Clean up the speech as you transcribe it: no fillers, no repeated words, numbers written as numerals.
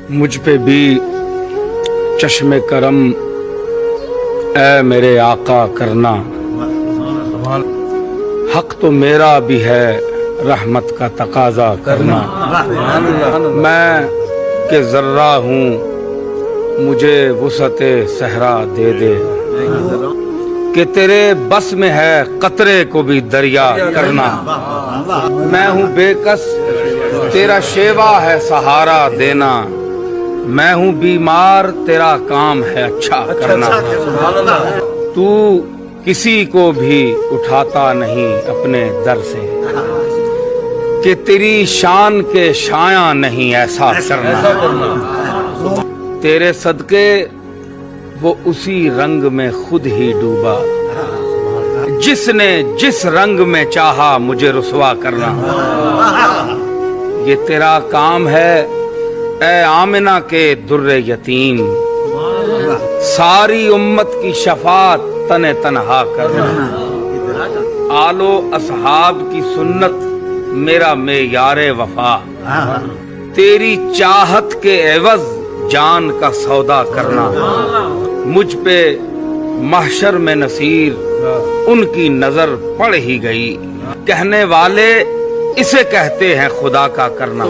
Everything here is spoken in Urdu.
مجھ پہ بھی چشم کرم اے میرے آقا کرنا، حق تو میرا بھی ہے رحمت کا تقاضا کرنا۔ میں کہ ذرہ ہوں مجھے وسعت صحرا دے دے، کہ تیرے بس میں ہے قطرے کو بھی دریا کرنا۔ میں ہوں بے کس تیرا شیوا ہے سہارا دینا، میں ہوں بیمار تیرا کام ہے اچھا کرنا۔ تو کسی کو بھی اٹھاتا نہیں اپنے در سے، کہ تیری شان کے شایاں نہیں ایسا کرنا۔ تیرے صدقے وہ اسی رنگ میں خود ہی ڈوبا، جس نے جس رنگ میں چاہا مجھے رسوا کرنا۔ یہ تیرا کام ہے اے آمنہ کے در یتیم، ساری امت کی شفاعت تن تنہا کرنا۔ آل و اصحاب کی سنت میرا معیار وفا، تیری چاہت کے عوض جان کا سودا کرنا۔ مجھ پہ محشر میں نصیر ان کی نظر پڑ ہی گئی، کہنے والے اسے کہتے ہیں خدا کا کرنا۔